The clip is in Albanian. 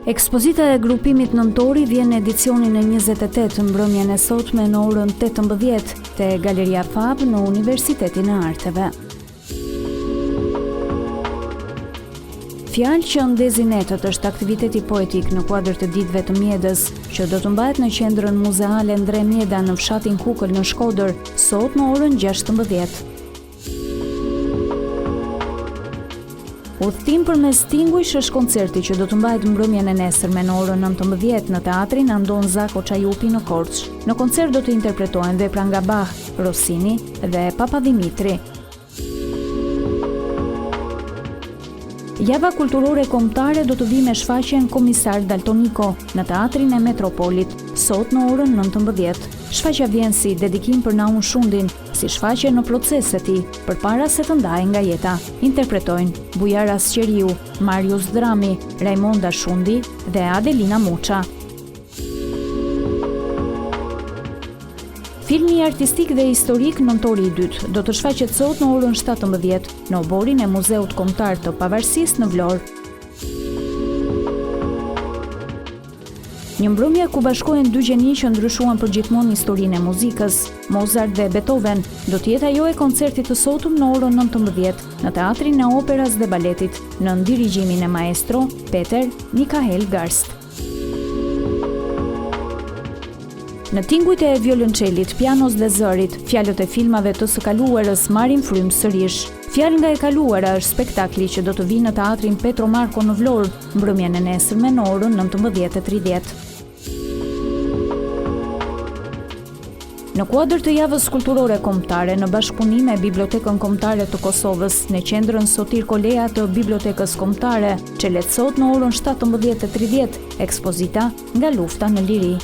Ekspozita e grupimit Nëntori vjen në edicionin e 28 mbrëmjen e sotme në orën 18 te Galeria Fab në Universitetin e Arteve. Fjalë që ndezin netët është aktiviteti poetik në kuadër të ditëve të Mjedës, që do të mbahet në qendrën muzeale Ndre Mjeda në fshatin Kukël në Shkodër, sot në orën 16. Udhëtim përmes Tinguish është koncerti që do të mbahet mbrëmjen e nesërme në orën 19 në teatrin Andon Zako Çajupi në Korçë. Në koncert do të interpretohen vepra nga Bach, Rossini dhe Papa Dimitri. Java kulturore kombëtare do të vi me shfaqjen Komisar Daltoniko në teatrin e Metropolit, sot në orën 19. Shfaqja vjen si dedikim për Naun Shundin, si shfaqje në proces e tij, përpara se të ndahej nga jeta. Interpretojnë Bujara Sqeriu, Marius Drami, Raimonda Shundi dhe Adelina Muça. Filmi artistik dhe historik Nëntori i dytë do të shfaqet sot në orën 17 në oborin e Muzeut Kombëtar të Pavarësisë në Vlorë. Një mbrëmje ku bashkohen dy gjeni që ndryshuan përgjithmonë historinë e muzikës, Mozart dhe Beethoven, do të jetë ajo e koncertit të sotëm në orën 19 në Teatrin e Operës dhe Baletit, në dirigjimin e maestro Peter Mikael Garst. Në tingujt e violonçelit, pianos dhe zërit, fjalët e filmave të së kaluarës marrin frymë sërish. Fjalë nga e kaluara është spektakli që do të vijë në teatrin Petro Marko në Vlorë, mbrëmjen e nesërme në orën 19:30. Në kuadër të javës kulturore kombëtare, në bashkëpunim me Bibliotekën Kombëtare të Kosovës, në qendrën Sotir Kolea të Bibliotekës Kombëtare, çelet sot në orën 17:30 ekspozita Nga lufta në liri.